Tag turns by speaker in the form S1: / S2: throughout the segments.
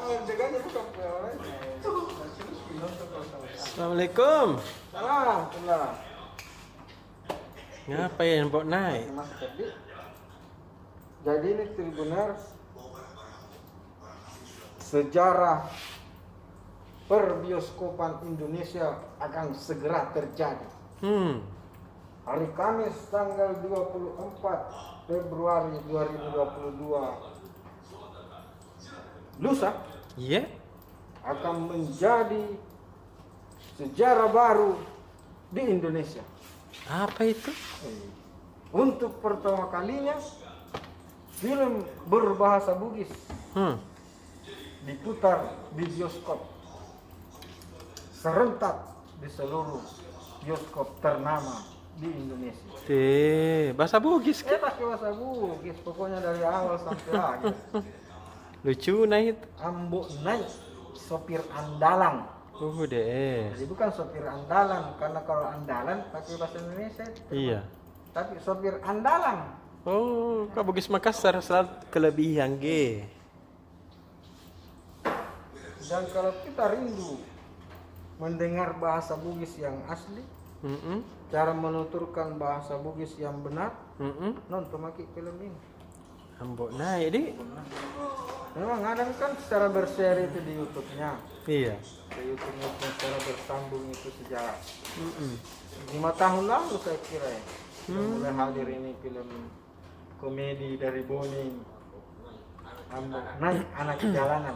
S1: Assalamualaikum.
S2: Salam.
S1: Ngapain mbok naik?
S2: Jadi ini Tribuners sejarah perbioskopan Indonesia akan segera terjadi. Hari Kamis tanggal 24 Februari 2022 lusa akan menjadi sejarah baru di Indonesia.
S1: Apa itu?
S2: Untuk pertama kalinya film berbahasa Bugis diputar di bioskop serentak di seluruh bioskop ternama di Indonesia.
S1: Bahasa Bugis kan?
S2: Pakai bahasa Bugis, pokoknya dari awal sampai akhir.
S1: Lucu nah itu.
S2: Ambo naik sopir andalan.
S1: Deh.
S2: Jadi bukan sopir andalan, karena kalau andalan pakai bahasa Indonesia.
S1: Iya.
S2: Tapi sopir andalan.
S1: Oh, kau Bugis Makassar selalu kelebihan G.
S2: Dan kalau kita rindu mendengar bahasa Bugis yang asli, cara menuturkan bahasa Bugis yang benar, nonton maki film ini.
S1: Ambok naik di.
S2: Memang ada kan secara berseri itu di YouTube-nya.
S1: Iya.
S2: Di YouTube-nya secara bersambung itu sejak 5 tahun lalu saya kira ya. Mulai hadir ini film komedi dari Boni. Ambok naik anak jalanan.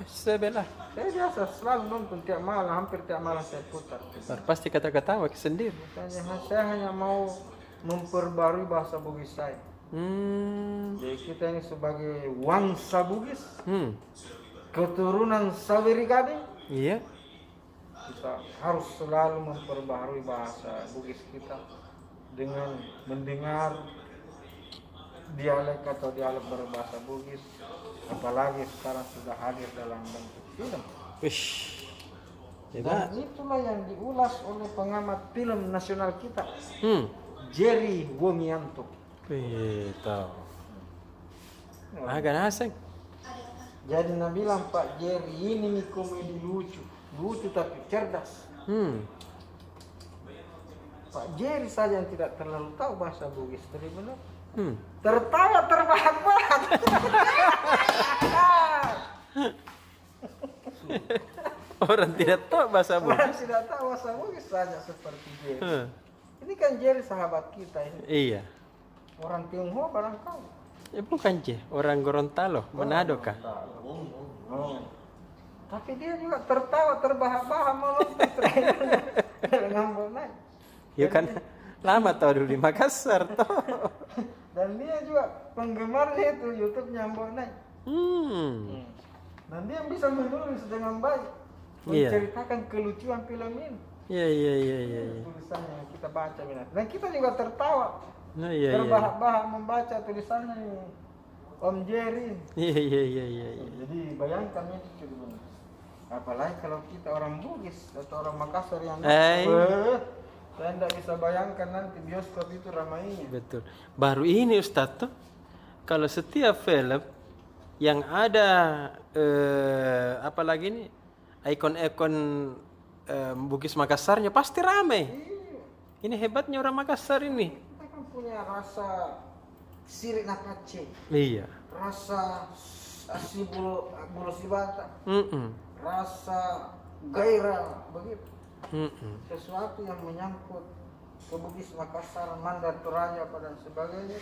S1: Sebelah.
S2: Saya biasa selalu nonton tiap malam, hampir tiap malam saya putar.
S1: Pasti kata-kata sendiri.
S2: Saya hanya mau memperbarui bahasa Bugis saya. Jadi kita ini sebagai wangsa Bugis, keturunan Saweri Gading,
S1: Iya.
S2: kita harus selalu memperbarui bahasa Bugis kita dengan mendengar dialek atau dialek berbahasa Bugis, apalagi sekarang sudah hadir dalam bentuk film.
S1: Wish.
S2: Dan itulah yang diulas oleh pengamat film nasional kita, Jerry Womianto.
S1: Tahu. Agak asing.
S2: Jadi Nabi bilang Pak Jerry ini nih komedi lucu tapi cerdas. Pak Jerry saja yang tidak terlalu tahu bahasa Bugis, tapi benar. Tertawa terbahak-bahak.
S1: Orang tidak tahu bahasa Bugis.
S2: Orang tidak tahu bahasa Bugis saja seperti Jerry. Ini kan Jerry sahabat kita ini.
S1: Iya.
S2: Orang Tionghoa barangkali.
S1: Ya bukan orang Gorontalo, Manado kah?
S2: Tapi dia juga tertawa terbahak-bahak melontar trailernya dengan Bonai.
S1: Ya kan lama tau dulu di Makassar toh.
S2: Dan dia juga penggemarnya itu YouTube-nya Bonai. Dan dia bisa menulis dengan baik, menceritakan kelucuan film ini.
S1: Iya.
S2: Tulisannya yang kita baca dan kita juga tertawa. Terbahak-bahak membaca tulisannya ini. Om Jerry.
S1: Iya.
S2: Jadi bayangkan itu cuman. Apalagi kalau kita orang Bugis atau orang Makassar yang saya tidak bisa bayangkan nanti bioskop itu ramainya.
S1: Betul. Baru ini Ustadz tuh, kalau setiap film yang ada apalagi nih ikon-ikon Bugis Makassarnya pasti ramai. Ini hebatnya orang Makassar ini.
S2: Punya rasa sirik nakace, rasa bulu sibata, rasa gairah begitu, sesuatu yang menyangkut ke Bugis Makassar, Mandar Toraja dan sebagainya,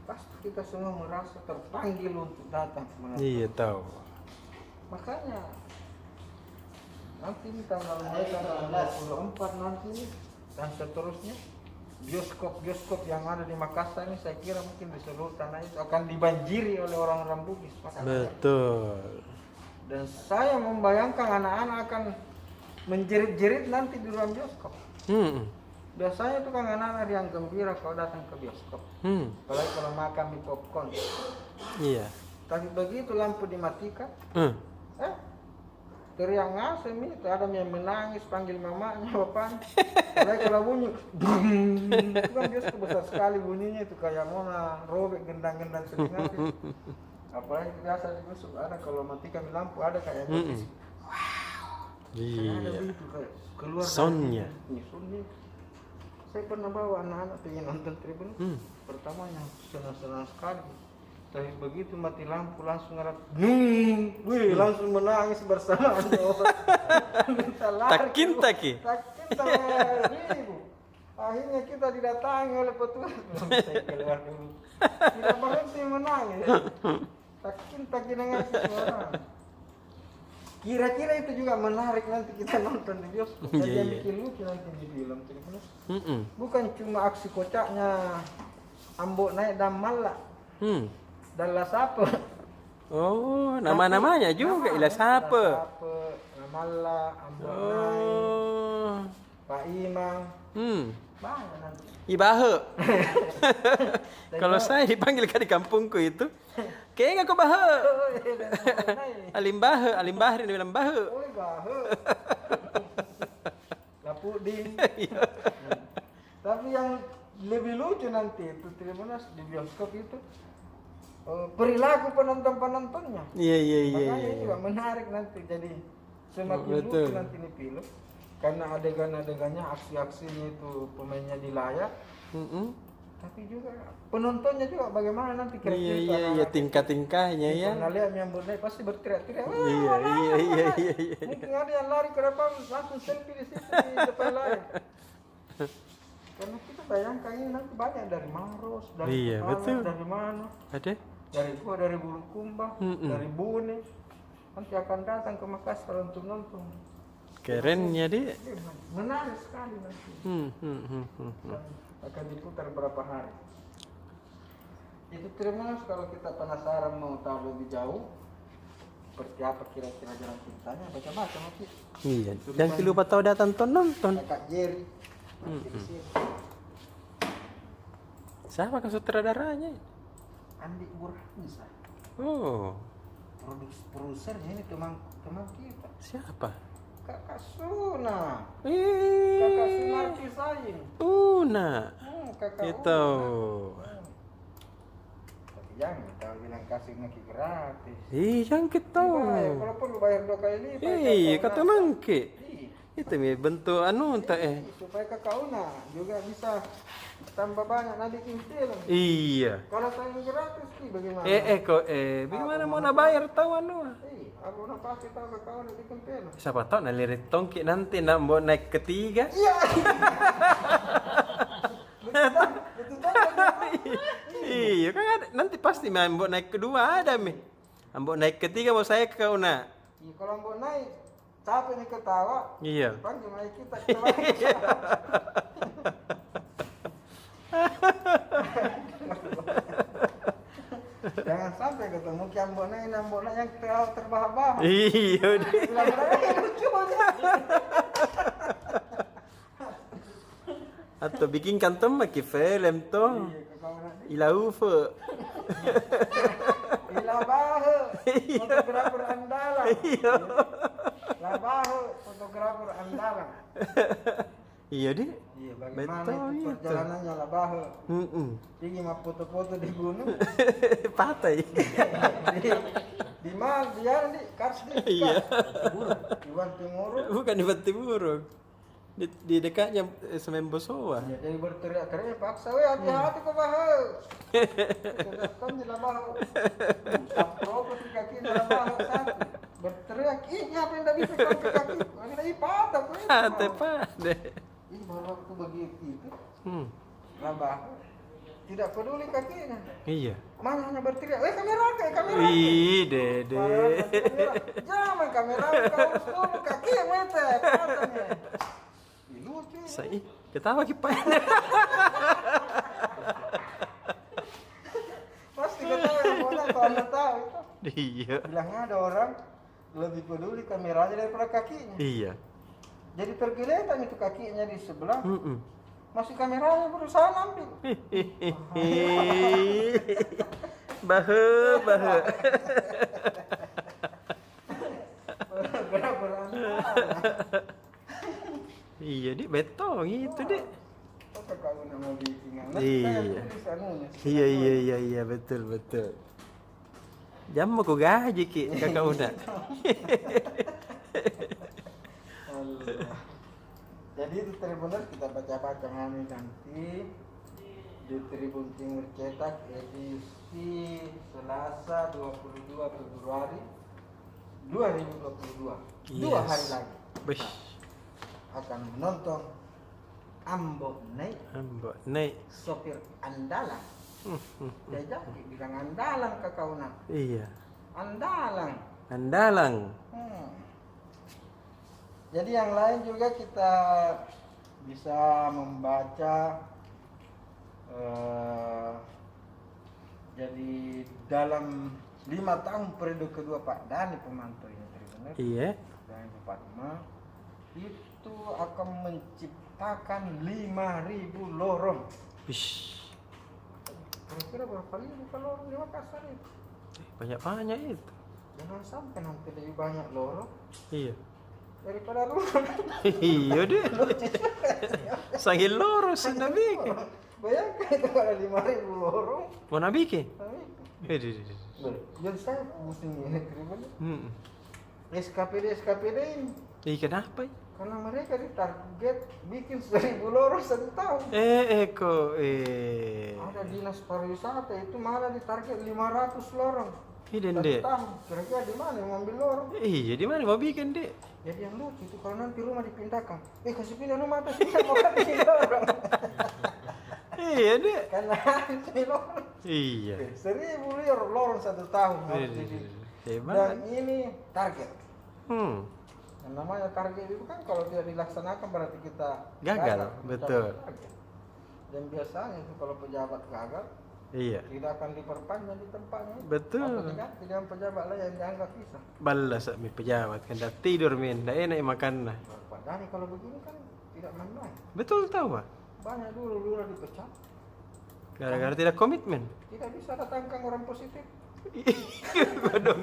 S2: pasti kita semua merasa terpanggil untuk datang.
S1: Iya tahu.
S2: Makanya nanti tanggal 24 nanti dan seterusnya. Bioskop yang ada di Makassar ini saya kira mungkin di seluruh tanah itu akan dibanjiri oleh orang-orang Bugis.
S1: Betul.
S2: Dan saya membayangkan anak-anak akan menjerit-jerit nanti di ruang bioskop. Biasanya itu kan anak-anak yang gembira kalau datang ke bioskop. Apalagi kalau makan di popcorn.
S1: Iya.
S2: Tapi begitu lampu dimatikan, teriak ngasem itu, ada yang menangis panggil mamanya, bapaknya. Apalagi kalau bunyi, itu kan bioskop besar sekali bunyinya itu kayak mau robek gendang-gendang selingan. Apalagi biasa di busuk ada kalau matikan lampu ada kayak
S1: Mm-mm.
S2: gitu. Ada
S1: Iya.
S2: begitu kayak keluar
S1: Soundnya.
S2: dari soundnya. Saya pernah bawa anak-anak pengen nonton Tribun.
S1: Hmm.
S2: Pertamanya senang-senang sekali. Tapi begitu mati lampu langsung ngarap, langsung menangis bersamaan orang. Minta lari
S1: Tak-kinta
S2: keluar.
S1: ki.
S2: Tak-kinta, ribu. Akhirnya kita didatangi oleh petugas. Saya keluar dulu. Tidak berhenti menangis. Tak-kinta dengan suara. Kira-kira itu juga menarik nanti kita nonton di bioskop. Jadi
S1: Iya,
S2: yang
S1: iya.
S2: bikin lucu nanti di film.
S1: Mm-mm.
S2: Bukan cuma aksi kocaknya Ambo naik dan malak dan Lasape.
S1: Oh, nama-namanya juga Ila Sape.
S2: Namalla, Ambo naik,
S1: Oh.
S2: Pak Imam. Banyak nanti.
S1: Ibahe. Kalau saya dipanggil di kampungku itu, kayaknya kau bahe. Alim bahe ini bilang bahe.
S2: Oh, bahe. Lapuding. Tapi yang lebih lucu nanti itu Tribunas di bioskop itu perilaku penonton-penontonnya.
S1: Iya.
S2: Makanya ini juga menarik nanti. Jadi semakin
S1: Betul.
S2: lucu nanti ini film. Karena adegan-adegannya, aksi-aksinya itu pemainnya di layar. Tapi juga penontonnya juga bagaimana nanti
S1: Iya, tingkah-tingkahnya ya.
S2: Pernah lihat yang naik pasti berteriak-teriak.
S1: Iya.
S2: Mungkin ada yang lari ke depan langsung selfie di situ di depan layar. Karena kita bayangkan ini nanti banyak dari Maros, dari
S1: Iya,
S2: Kepala,
S1: betul.
S2: dari mana,
S1: Ada?
S2: dari Bulukumba, dari Bone. Nanti akan datang ke Makassar untuk nonton.
S1: Kerennya dia.
S2: Menarik sekali nanti. Dan akan diputar berapa hari. Itu terus kalau kita penasaran mau tahu lebih jauh seperti apa kira-kira jalan ceritanya, baca-baca nanti.
S1: Iya. Dan lupa tahu datang nonton.
S2: Kakak Jerry. Nanti di sini.
S1: Siapa kan sutradaranya?
S2: Andi Burhanisa.
S1: Oh,
S2: Produsernya ini teman kita.
S1: siapa?
S2: Kakak Suna.
S1: Eh,
S2: Kakak Sunarti Sayin.
S1: Una.
S2: Kakak
S1: Itu.
S2: Tapi jangan kita bilang kasih naki gratis.
S1: Yang kita.
S2: Bayar, kalau perlu bayar 2 kali lipat.
S1: Iya,
S2: Kakak
S1: kata
S2: Una.
S1: mangke.
S2: Iya.
S1: Itu mi bentuk anu tak
S2: Supaya Kakak Una juga bisa tambah banyak nanti bikin film.
S1: Iya.
S2: Kalau saya gratis sih bagaimana?
S1: Bagaimana mau nak bayar tahu anu?
S2: Aku nak pasti tahu Kakak Una bikin film.
S1: Siapa tahu nak lirik tongki nanti nak mau naik ketiga.
S2: Iya.
S1: Iya kan ada. Nanti pasti mau naik kedua ada mi. Ambok naik ketiga mau saya ke Una.
S2: Iya, kalau mau naik capek nih ketawa.
S1: Iya.
S2: Panggil naik kita balik. Jangan sampai ketemu kiambona ini ambona yang terbahak-bahak.
S1: Iya.
S2: Bilang lucu aja.
S1: Atau bikin kantor maki film tuh.
S2: Iya, Kakak Una.
S1: Ila ufe.
S2: Labahe, fotografer andalan.
S1: Iya.
S2: Labahe, fotografer andalan.
S1: Iya deh.
S2: Iya, bagaimana
S1: Betul
S2: itu
S1: itu.
S2: perjalanannya Labahe? Tinggi mah foto-foto di gunung.
S1: Patai.
S2: Di mana dia di Kars di
S1: Iya.
S2: Iwan Timuru.
S1: Bukan di Bantimurung. Di dekatnya Semen Bosowa.
S2: Ya, jadi berteriak-teriak paksa, weh hati-hati kok Bahe. Kan di Labahe. Sapro ke kaki di Labahe satu. Berteriak, ih apa yang tidak bisa kau ke kaki? Ini patah kok.
S1: Patai pada.
S2: Ini baru waktu begitu itu. Labahe tidak peduli kakinya.
S1: Iya.
S2: Mana hanya berteriak, kamera.
S1: Ih, Dede.
S2: Jangan kamera, kau urus dulu kaki mete, katanya. Ih, lucu.
S1: Saya ketawa kipai.
S2: Pasti ketawa yang mana kalau anda tahu itu.
S1: Iya.
S2: Bilang ada orang lebih peduli kameranya daripada kakinya.
S1: Iya.
S2: Jadi tergeletak itu kakinya di sebelah. Masih kameranya berusaha ngambil.
S1: Bahe. Iya, Dik, betong itu, Dik.
S2: Kakak Una mau bikin.
S1: Iya. Iya, betul. Jam mau ku gaji ki kakak udah.
S2: Allah. Jadi itu Tribuners kita baca-baca nanti di Tribun Timur Cetak edisi Selasa 22 Februari 2022. 2 hari lagi
S1: Bih,
S2: akan menonton Ambo Naik
S1: ambok naik.
S2: sopir andalan. Jajak bilang andalan kakaunan.
S1: Iya.
S2: Andalan.
S1: Andalang.
S2: Jadi yang lain juga kita bisa membaca jadi dalam 5 tahun periode kedua Pak Dhani Pemantau ini Tribuners
S1: Iya.
S2: dan Pak Dima itu akan menciptakan 5.000 lorong.
S1: Bish.
S2: Kira-kira berapa ribu kalau lorong di Makassar itu?
S1: Banyak-banyak itu.
S2: Jangan sampai nanti lebih banyak lorong
S1: Iya.
S2: daripada lorong.
S1: Iya deh. Sanggil loro sudah bikin.
S2: Bayangkan itu ada 5.000 lorong.
S1: Mau nak bikin?
S2: Jadi saya pusing ini Tribuners.
S1: Hmm.
S2: SKPD ini
S1: Ih, kenapa?
S2: karena mereka ditarget bikin 1.000 lorong 1 tahun.
S1: Eko.
S2: Ada dinas pariwisata itu malah ditarget 500 lorong
S1: Ini
S2: 1
S1: dek.
S2: tahun. Kira-kira di mana yang ngambil lorong?
S1: Iya, di mana mau bikin dek?
S2: Jadi yang lucu itu kalau nanti rumah dipindahkan, kasih pindah rumah atas kita mau kasih lorong.
S1: Iya dek.
S2: Karena ini lorong.
S1: Iya.
S2: 1.000 lorong 1 tahun harus dibikin. Dan
S1: Hebat.
S2: ini target. Yang namanya target itu kan kalau tidak dilaksanakan berarti kita
S1: Gagal,
S2: mencapai
S1: betul.
S2: target. Dan biasanya itu kalau pejabat gagal
S1: Iya.
S2: tidak akan diperpanjang di tempatnya.
S1: Betul.
S2: Atau diganti dengan pejabat lain yang dianggap bisa.
S1: Balas mi pejabat kan dah tidur min, dah enak makan nah.
S2: Pak Dhani kalau begini kan tidak main-main.
S1: Betul tahu Pak?
S2: Banyak dulu lurah dipecat.
S1: Gara-gara tidak komitmen.
S2: Tidak bisa datangkan orang positif.
S1: Godong.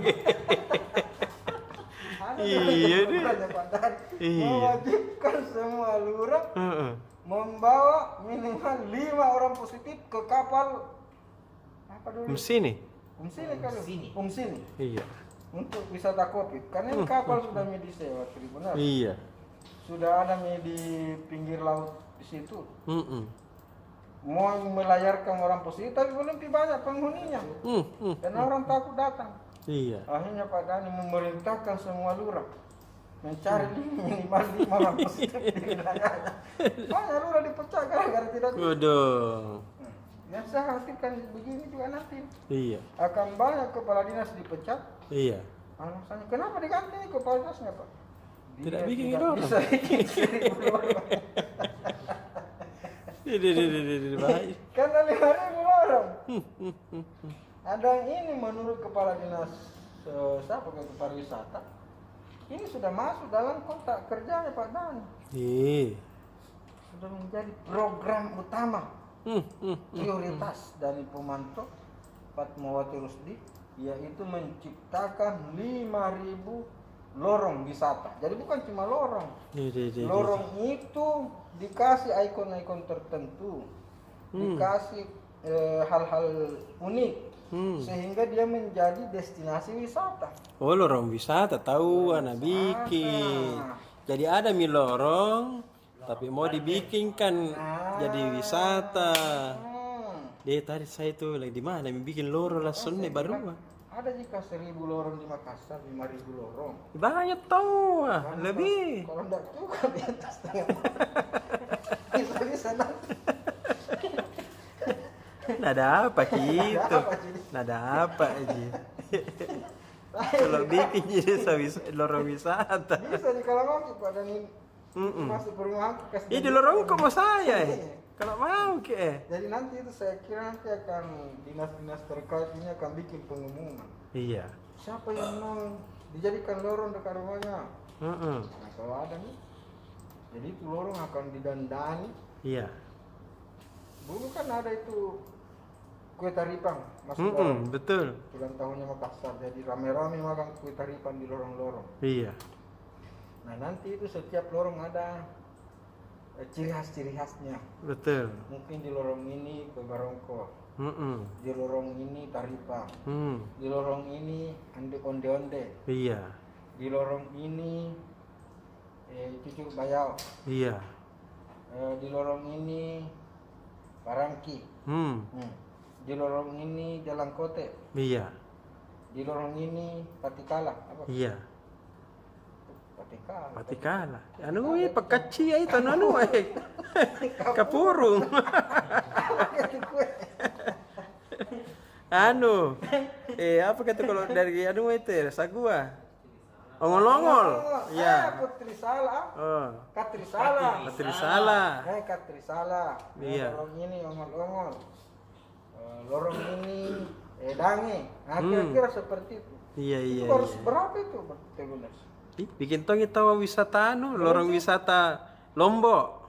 S2: Ada
S1: Iya deh.
S2: Pak Dhani
S1: Iya.
S2: mewajibkan semua lurah
S1: Heeh.
S2: membawa minimal 5 orang positif ke kapal apa dulu?
S1: Sini.
S2: Umsini kan? Umsini.
S1: Iya.
S2: Untuk wisata Covid. Karena ini kapal sudah disewa Tribuners.
S1: Iya.
S2: Sudah ada di pinggir laut di situ.
S1: Heeh.
S2: Mau melayarkan orang positif tapi belum banyak penghuninya. Dan orang takut datang.
S1: Iya.
S2: Akhirnya Pak Dhani memerintahkan semua lurah mencari minimal 5 orang positif di wilayahnya. Banyak lurah dipecat gara-gara tidak bisa.
S1: Godong.
S2: Yang saya khawatirkan begini juga nanti
S1: Iya.
S2: akan banyak kepala dinas dipecat.
S1: Iya.
S2: Alasannya kenapa diganti kepala dinasnya Pak?
S1: Tidak bikin
S2: tidak
S1: lorong.
S2: bisa bikin 1.000 lorong.
S1: Ini baik.
S2: Karena 5.000 lorong. Ada yang ini menurut kepala dinas siapa kepala wisata ini sudah masuk dalam kontrak kerjanya Pak Dhani.
S1: Iya.
S2: Sudah menjadi program utama prioritas dari Pemantau Fatmawati Rusdi yaitu menciptakan 5.000 lorong wisata. Jadi bukan cuma lorong. Lorong itu dikasih ikon-ikon tertentu, dikasih hal-hal unik, sehingga dia menjadi destinasi wisata.
S1: Oh, lorong wisata tahu anak bikin. Jadi ada mi lorong, tapi mau dibikinkan jadi wisata. Dia tadi saya itu lagi di mana? Mi bikin lorong langsung nih baru.
S2: Ada jika 1.000 lorong di Makassar, 5.000 lorong.
S1: Banyak tahu, lebih.
S2: Kalau enggak cukup di atas tengah. Bisa nanti.
S1: Nada apa gitu? Nada apa aja? Kalau bikin jadi lorong wisata.
S2: Bisa di Kalamangi Pak Dhani masuk perumahan kasih.
S1: Di lorong kok mau saya? Kalau mau ke?
S2: Jadi nanti itu saya kira nanti akan dinas-dinas terkait ini akan bikin pengumuman.
S1: Iya.
S2: Siapa yang mau dijadikan lorong dekat rumahnya? Nah, kalau ada nih, jadi itu lorong akan didandani.
S1: Iya.
S2: Dulu kan ada itu kue taripang masuk lorong.
S1: Betul.
S2: Ulang tahunnya Makassar, jadi rame-rame makan kue taripang di lorong-lorong.
S1: Iya.
S2: Nah nanti itu setiap lorong ada ciri khas-ciri khasnya.
S1: Betul.
S2: Mungkin di lorong ini kue barongko, Di lorong ini taripa.
S1: Hmm.
S2: Di lorong ini onde-onde.
S1: Iya.
S2: Di lorong ini cucuk bayau.
S1: Iya.
S2: Di lorong ini Parangki. Di lorong ini Jalan Kote.
S1: Iya.
S2: Di lorong ini Patikala. Apa?
S1: Iya.
S2: Patikala.
S1: Anu pekaci itu anu kapurung. Anu. Apa kata kalau dari anu itu sagua? Ongol-ongol. Iya.
S2: Putri Salah.
S1: Oh.
S2: Katri Salah.
S1: Katri Salah.
S2: Katri Salah.
S1: Iya.
S2: Lorong ini ongol-ongol. Lorong ini Dange. Nah, kira-kira seperti itu.
S1: Iya.
S2: Itu harus berapa itu, Tegunas?
S1: Bikin tongi tawa wisata anu, lorong wisata Lombok.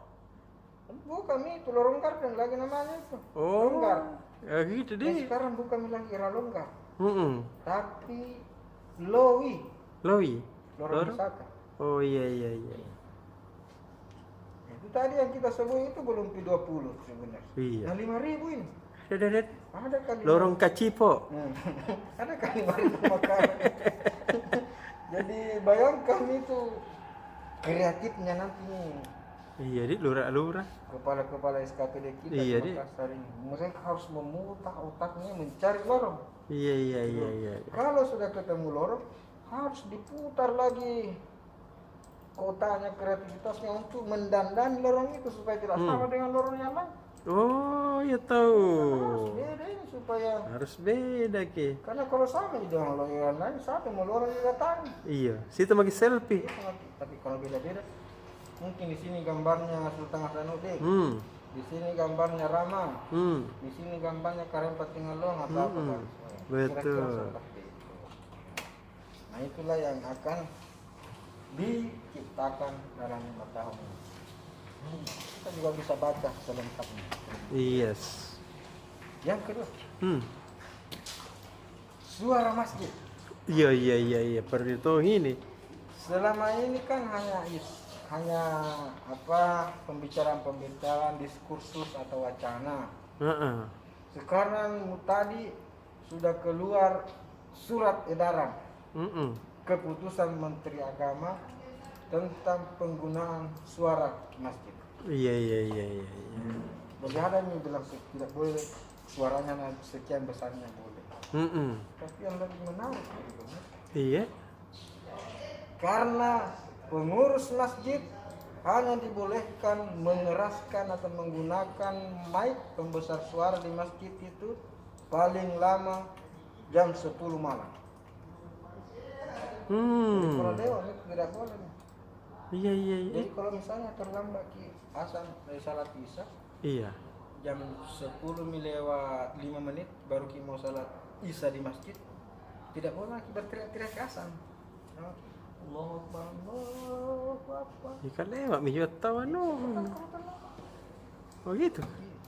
S2: Bukan itu lorong garden lagi namanya itu.
S1: Oh.
S2: Longgar.
S1: Ya gitu
S2: Nah,
S1: deh.
S2: sekarang bukan bilang kira longgar, tapi Lowi.
S1: Lowi.
S2: Lorong wisata.
S1: Oh iya.
S2: Itu tadi yang kita sebut itu belum P20 sebenarnya.
S1: Iya.
S2: Nah 5.000 ini. Ada kali.
S1: Lorong Kacipo.
S2: Ada kali 5.000 makanan. Jadi bayangkan itu kreatifnya nanti nih.
S1: Iya, di lurah-lurah.
S2: Kepala-kepala SKPD kita
S1: Iya,
S2: di Makassar ini. Mereka harus memutar otaknya mencari lorong.
S1: Iya.
S2: Kalau sudah ketemu lorong, harus diputar lagi kotanya, kreativitasnya untuk mendandani lorong itu supaya tidak sama dengan lorong yang lain.
S1: Oh, ya tahu.
S2: Harus beda ini supaya.
S1: Harus beda ke.
S2: Karena kalau sama dengan lorong yang lain, satu mau lorong yang datang.
S1: Iya, situ lagi selfie.
S2: Tapi kalau beda-beda, mungkin di sini gambarnya Sultan Hasanuddin. Di sini gambarnya Rama. Di sini gambarnya Karempat Tingalong atau apa kan.
S1: Betul.
S2: Nah itulah yang akan diciptakan dalam 5 tahun. Kita juga bisa baca selengkapnya.
S1: Yes.
S2: Yang kedua, suara masjid.
S1: Iya. Perlu itu ini.
S2: Selama ini kan hanya pembicaraan diskursus atau wacana. Sekarang tadi sudah keluar surat edaran keputusan Menteri Agama tentang penggunaan suara masjid.
S1: Iya.
S2: Jadi ada yang bilang tidak boleh suaranya sekian besarnya boleh. Tapi yang lebih menarik
S1: Iya.
S2: karena pengurus masjid hanya dibolehkan mengeraskan atau menggunakan mic pembesar suara di masjid itu paling lama jam 10 malam. Jadi kalau dewan itu tidak boleh.
S1: Iya.
S2: Jadi kalau misalnya terlambat azan dari salat isya,
S1: Iya.
S2: jam 10 lewat 5 menit baru kita mau salat isya di masjid, tidak boleh lagi berteriak-teriak azan. Allahu Akbar, Allahu Akbar.
S1: Ikan lewat mi tahu anu. Oh gitu.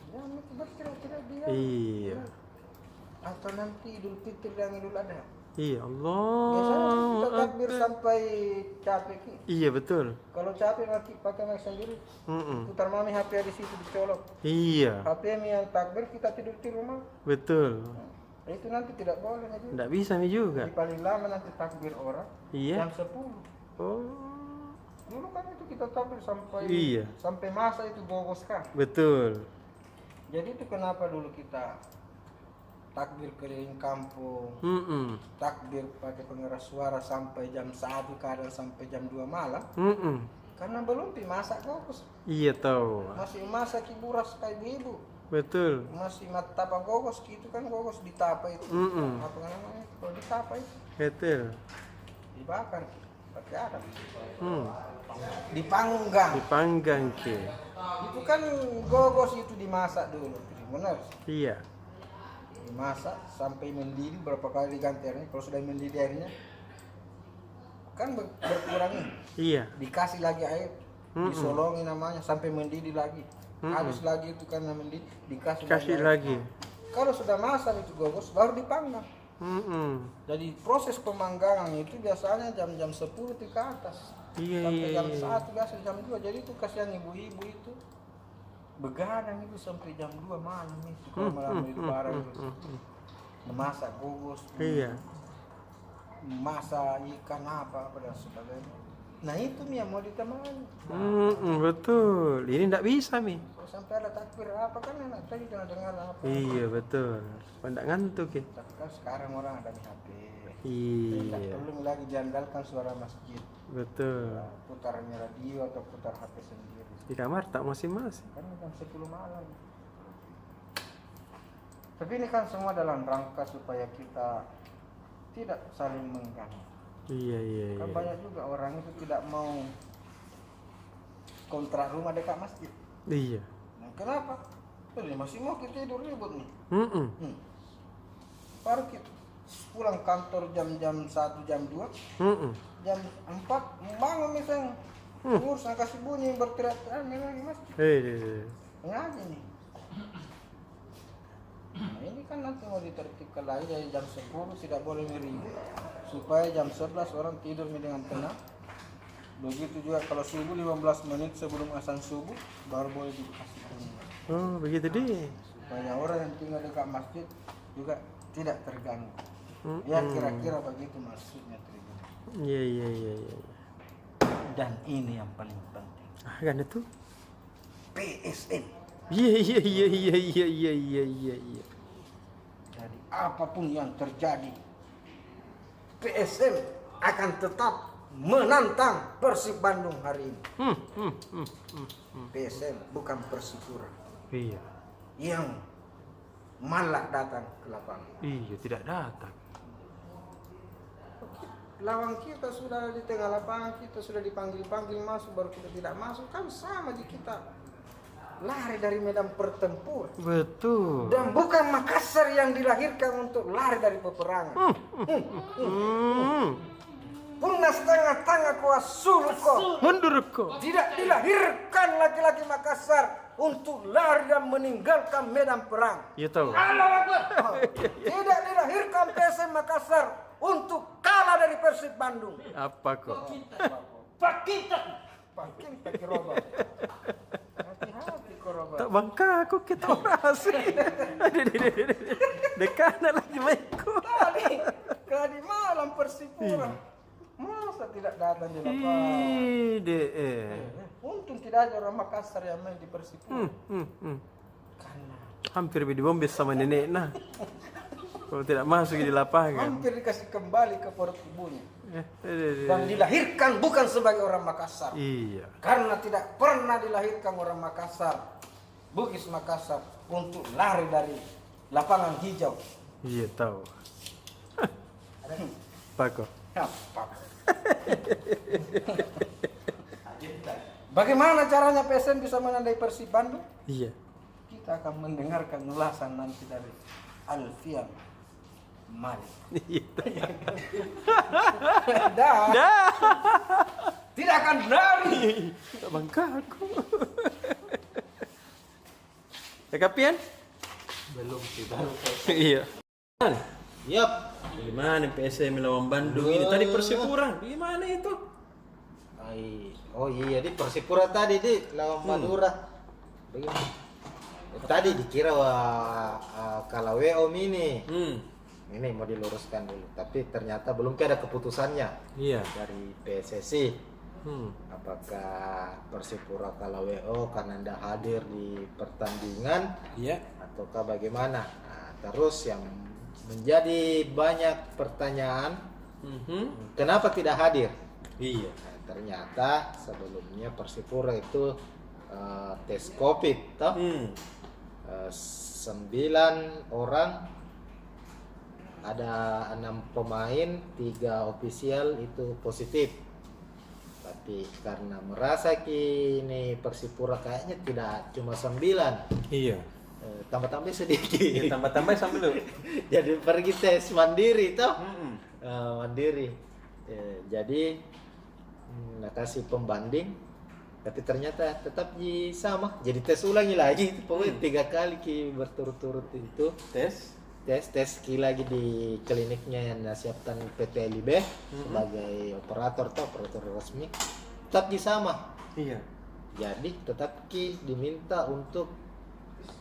S2: Jangan itu berteriak-teriak dia.
S1: Iya.
S2: Atau nanti Idul Fitri dan Idul Adha.
S1: Iya,
S2: Biasanya kita
S1: Allah.
S2: takbir sampai capek ki.
S1: Iya betul.
S2: Kalau capek nanti pakai mic sendiri. Putar mami HP di situ dicolok.
S1: Iya,
S2: HP yang takbir kita tidur di rumah.
S1: betul.
S2: Itu nanti tidak boleh aja.
S1: Nggak bisa mi juga.
S2: Jadi paling lama nanti takbir orang
S1: Iya.
S2: jam 10.
S1: Oh,
S2: Dulu kan itu kita takbir sampai
S1: Iya.
S2: sampai masa itu gogos kan.
S1: betul.
S2: Jadi itu kenapa dulu kita takbir keliling kampung, takbir pakai pengeras suara sampai jam 1 kadang sampai jam 2 malam. Karena belum dimasak gogos.
S1: Iya tahu.
S2: Masih masak iburas kayak ibu.
S1: Betul.
S2: Masih matapa gogos gitu kan, gogos ditapa itu. Apa namanya? Kalau ditapa itu
S1: Betul.
S2: dibakar pakai arang. Dipanggang.
S1: Dipanggang ke.
S2: Itu kan gogos itu dimasak dulu, benar.
S1: Iya.
S2: Dimasak sampai mendidih, berapa kali diganti airnya. Kalau sudah mendidih airnya kan berkurang nih.
S1: Iya.
S2: Dikasih lagi air, disolongi namanya sampai mendidih lagi. Habis lagi itu karena mendidih dikasih
S1: lagi.
S2: Kalau sudah masak itu gogos baru dipanggang. Jadi proses pemanggangan itu biasanya jam-jam 10 ke atas.
S1: Iya,
S2: Sampai
S1: iya,
S2: jam
S1: iya.
S2: 1 biasa jam 2. Jadi itu kasihan ibu-ibu itu begadang itu sampai jam 2 malam itu kalau malam itu barang itu memasak gugos,
S1: Iya.
S2: memasak ikan apa dan sebagainya. Nah itu Mi yang mau ditemani.
S1: Betul. Ini ndak bisa Mi.
S2: Kalau sampai ada takbir apa kan enak tadi dengar apa.
S1: Iya betul. Ndak ngantuk ya.
S2: Tapi kan sekarang orang ada di HP. Tidak
S1: Iya.
S2: perlu lagi jandalkan suara masjid.
S1: Betul.
S2: Putarnya radio atau putar HP sendiri.
S1: Di kamar tak masing-masing.
S2: Kan jam 10 malam. Tapi ini kan semua dalam rangka supaya kita tidak saling mengganggu.
S1: Iya iya
S2: Kan
S1: iya.
S2: banyak juga orang itu tidak mau kontrak rumah dekat masjid.
S1: Iya.
S2: Nah, kenapa? Ini masih mau kita tidur ribut nih. Baru kita pulang kantor jam 1, jam 2, jam 4 bangun misalnya. Urusan kasih bunyi berteriak-teriak memang di masjid. Ngaji nih. Nah, ini kan nanti mau ditertibkan lagi dari jam 10 tidak boleh meribut supaya jam 11 orang tidur dengan tenang. Begitu juga kalau subuh 15 menit sebelum azan subuh baru boleh dikasih bunyi.
S1: Oh begitu deh.
S2: Supaya orang yang tinggal dekat masjid juga tidak terganggu. Ya kira-kira begitu maksudnya terganggu.
S1: Iya iya iya iya.
S2: Dan ini yang paling penting.
S1: Kan itu?
S2: PSN.
S1: Iya iya iya iya iya iya iya iya iya.
S2: Jadi apapun yang terjadi, PSM akan tetap menantang Persib Bandung hari ini. PSM bukan Persipura
S1: Iya.
S2: yang malah datang ke lapangan.
S1: Iya tidak datang.
S2: Lawan kita sudah di tengah lapangan, kita sudah dipanggil-panggil masuk, baru kita tidak masuk, kan sama di kita lari dari medan pertempuran.
S1: Betul.
S2: Dan bukan Makassar yang dilahirkan untuk lari dari peperangan. Punas tengah-tengah kuas suluko.
S1: Mundur kok.
S2: Tidak dilahirkan laki-laki Makassar untuk lari dan meninggalkan medan perang.
S1: Iya tahu.
S2: Tidak dilahirkan PSM Makassar untuk kalah dari Persib Bandung.
S1: Apa kok?
S2: Pakai robot. Hati-hati kok robot.
S1: Tak bangka aku kita orasi. Dekana lagi mainku.
S2: Tadi malam Persipura. Masa tidak datang di lapangan?
S1: Ide.
S2: Untung tidak ada orang Makassar yang main di Persipura. Karena
S1: Hampir dibombes sama nenek nah. Kalau tidak masuk di lapangan.
S2: hampir dikasih kembali ke perut ibunya.
S1: Dan
S2: Dan dilahirkan bukan sebagai orang Makassar.
S1: iya.
S2: Karena tidak pernah dilahirkan orang Makassar, Bugis Makassar, untuk lari dari lapangan hijau.
S1: Iya tahu. Apa kok?
S2: Apa? Bagaimana caranya PSM bisa menandai Persib Bandung?
S1: Iya.
S2: Kita akan mendengarkan ulasan nanti dari Alfian Malik. Dah. Tidak akan lari.
S1: Tak bangka aku. Kapian?
S3: Belum sih, baru
S1: Iya.
S3: Yap.
S1: Gimana PSM melawan Bandung ini? Tadi Persipura. Gimana itu?
S3: Oh iya, di Persipura tadi di lawan Madura. Bagaimana? Tadi dikira kalau WO ini. Ini mau diluruskan dulu, tapi ternyata belum ada keputusannya
S1: Iya.
S3: dari PSSI. Apakah Persipura kalau WO karena tidak hadir di pertandingan
S1: Iya.
S3: ataukah bagaimana? Nah, terus yang menjadi banyak pertanyaan, kenapa tidak hadir?
S1: Iya.
S3: Nah, ternyata sebelumnya Persipura itu tes COVID, toh? 9 orang, ada 6 pemain, 3 ofisial itu positif. Tapi karena merasa kini Persipura kayaknya tidak cuma 9,
S1: Iya.
S3: tambah-tambah sedikit.
S1: Ya, tambah-tambah sambil dulu.
S3: Jadi pergi tes mandiri toh. Mandiri. Jadi kasih pembanding, tapi ternyata tetap sama. Jadi tes ulangi lagi. Pokoknya 3 kali ki berturut-turut itu tes ki lagi di kliniknya yang disiapkan PT LIB sebagai operator resmi. Tetap sama.
S1: Iya.
S3: Jadi tetap Ki diminta untuk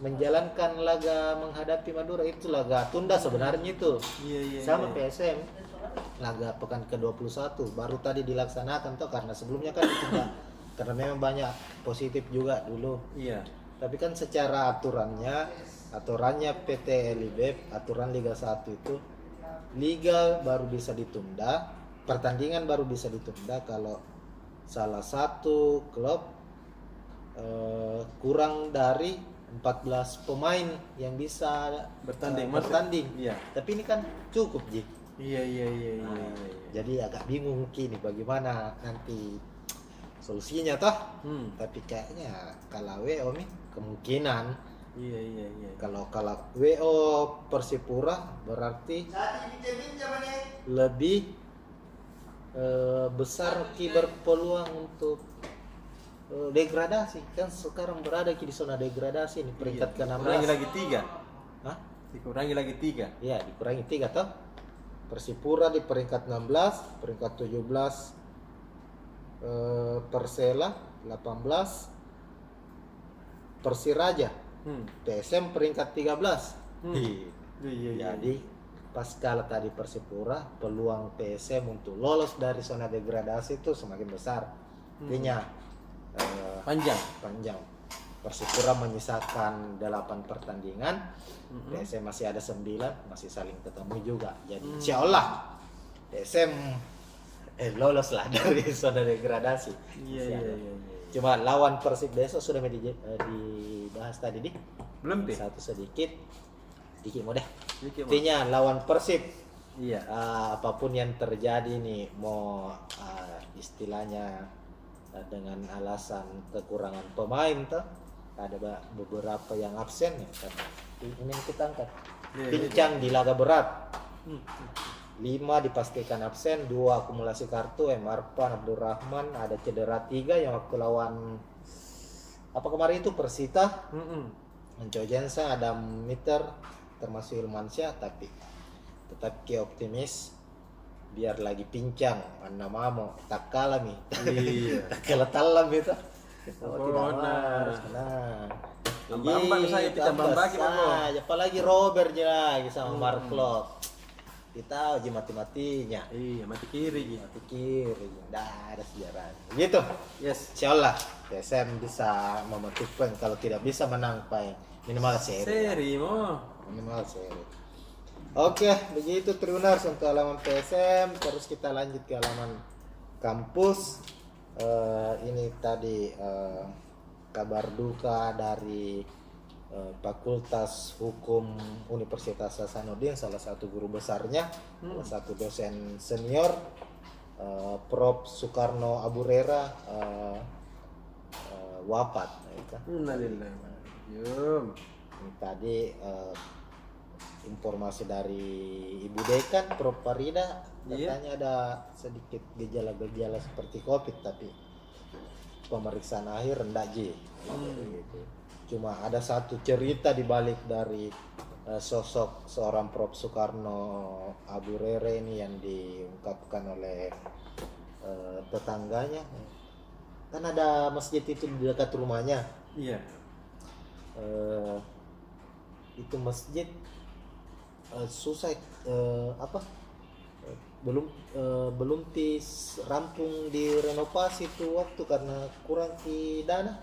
S3: menjalankan laga menghadapi Madura, itu laga tunda sebenarnya itu.
S1: Iya.
S3: Sama PSM laga pekan ke-21 baru tadi dilaksanakan toh, karena sebelumnya kan ditunda karena memang banyak positif juga dulu.
S1: Iya.
S3: Tapi kan secara aturannya PT LIB, aturan Liga 1 itu liga baru bisa ditunda, pertandingan baru bisa ditunda kalau salah satu klub kurang dari 14 pemain yang bisa
S1: Bertanding.
S3: bertanding.
S1: Iya.
S3: Tapi ini kan cukup, Ji.
S1: Iya.
S3: Jadi agak bingung kini bagaimana nanti solusinya toh. Tapi kayaknya kalau WO nih kemungkinan
S1: Iya.
S3: kalau WO Persipura berarti lebih besar Ki berpeluang untuk degradasi, kan sekarang berada di zona degradasi nih, peringkat ke-16.
S1: Dikurangi lagi 3.
S3: Hah?
S1: Dikurangi lagi 3.
S3: Iya, dikurangi 3 toh. Persipura di peringkat 16, peringkat 17 Persela 18, Persiraja, PSM peringkat 13.
S1: Iya.
S3: Jadi pas kalah tadi Persipura, peluang PSM untuk lolos dari zona degradasi itu semakin besar. Artinya panjang. Persipura menyisakan 8 pertandingan, PSM masih ada 9, masih saling ketemu juga. Jadi insya Allah PSM lolos lah dari zona degradasi.
S1: Iya.
S3: Cuma lawan Persib besok sudah dibahas tadi nih.
S1: Belum deh.
S3: Satu sedikit mau deh.
S1: Sedikit, Mas.
S3: Intinya lawan Persib.
S1: Iya.
S3: Apapun yang terjadi nih, mau istilahnya dengan alasan kekurangan pemain tuh, ada beberapa yang absen ya, karena ini yang kita angkat. Pincang di laga berat. 5 dipastikan absen, 2 akumulasi kartu, Marpan, Abdurrahman, ada cedera 3 yang waktu lawan apa kemarin itu Persita. Menco Jensen, ada Miter, termasuk Ilmansyah, tapi tetap Ki optimis biar lagi pincang mana mamo tak kalah nih.
S1: Iya.
S3: Tak kalah talam itu.
S1: Corona.
S3: Tambah
S1: saya tambah bagi
S3: apalagi Robert lagi sama Mark Klok. Kita uji mati-matinya.
S1: Iya, mati kiri.
S3: Mati kiri. Nggak ada sejarah. Gitu.
S1: Yes.
S3: Insyaallah PSM bisa memetik poin, kalau tidak bisa menang poin minimal seri. Minimal seri. Oke, begitu Tribuners untuk halaman PSM. Terus kita lanjut ke halaman kampus. Ini tadi kabar duka dari Fakultas Hukum Universitas Hasanuddin, salah satu guru besarnya, salah satu dosen senior, Prof. Soekarno Aburera wafat. Tadi informasi dari Ibu Dekan, Prof. Farida, katanya ada sedikit gejala-gejala seperti COVID, tapi pemeriksaan akhir rendah Ji. Gitu. Cuma ada satu cerita di balik dari sosok seorang Prof. Soekarno Aburera ini yang diungkapkan oleh tetangganya. Kan ada masjid itu di dekat rumahnya.
S1: Iya.
S3: Itu masjid susah belum rampung direnovasi tuh waktu karena kurang dana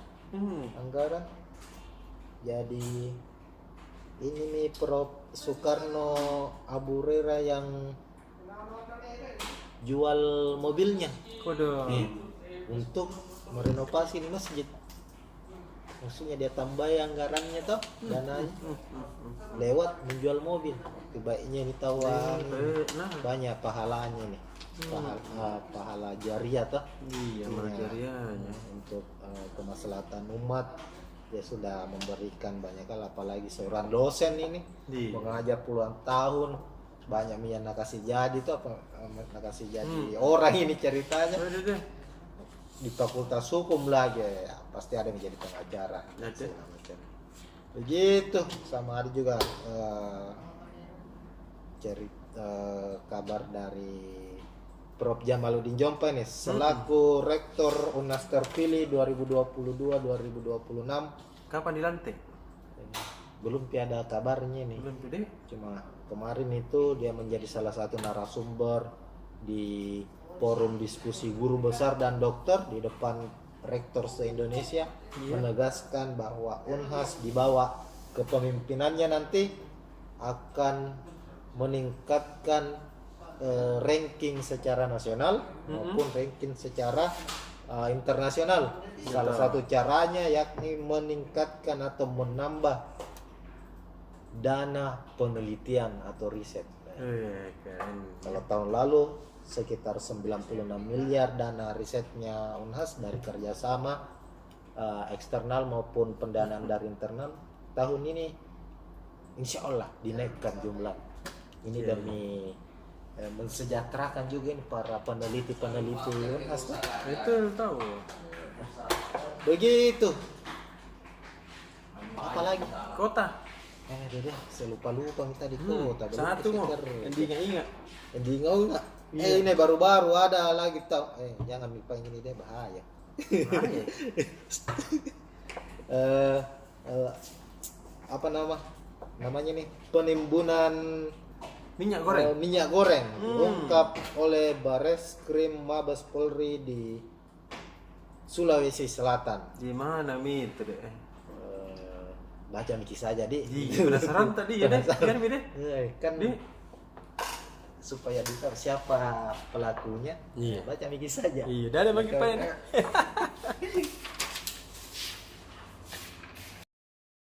S3: anggaran. Jadi ini nih Prof. Soekarno Aburera yang jual mobilnya untuk merenovasi ini masjid. Maksudnya dia tambah anggarannya toh, dananya lewat menjual mobil. Baiknya ditawar banyak pahalanya nih, pahala jariah toh.
S1: Iya, jariahnya
S3: untuk kemaslahatan umat. Dia sudah memberikan banyak hal, apalagi seorang dosen ini mengajar puluhan tahun, banyak yang nakasih jadi tuh, nakasih jadi orang ini ceritanya. Di Fakultas Hukum lagi ya, pasti ada yang menjadi pengacara. Begitu. Sama ada juga kabar dari Prof. Jamaluddin Jompa ini selaku Rektor UNHAS terpilih 2022-2026.
S1: Kapan dilantik?
S3: Belum tiada kabarnya nih.
S1: Belum tuh deh.
S3: Cuma kemarin itu dia menjadi salah satu narasumber di forum diskusi guru besar dan dokter di depan rektor se-Indonesia, menegaskan bahwa UNHAS di bawah kepemimpinannya nanti akan meningkatkan ranking secara nasional maupun ranking secara internasional. Salah satu caranya yakni meningkatkan atau menambah dana penelitian atau riset.
S1: Keren.
S3: Kalau tahun lalu sekitar 96 miliar dana risetnya UNHAS dari kerjasama eksternal maupun pendanaan dari internal. Tahun ini insya Allah dinaikkan jumlah ini demi mensejahterakan juga ini para peneliti-peneliti UNHAS.
S1: Itu tahu.
S3: Begitu. Apalagi?
S1: Kota.
S3: Deh, saya lupa minta di kota. Belum
S1: Satu mau.
S3: keseker.
S1: Yang diingat-ingat.
S3: Yang diingat enggak? Ini baru-baru ada lagi tau. Jangan lupa yang ini deh, bahaya. Apa namanya nih? Penimbunan
S1: Minyak goreng.
S3: minyak goreng diungkap oleh Bareskrim Mabes Polri di Sulawesi Selatan.
S1: Di mana itu deh?
S3: Baca Miki saja di.
S1: Penasaran tadi ya deh, kan Mi deh.
S3: Kan supaya ditahu siapa pelakunya.
S1: Iya.
S3: Baca Miki saja.
S1: Iya, dah ada bagi panen.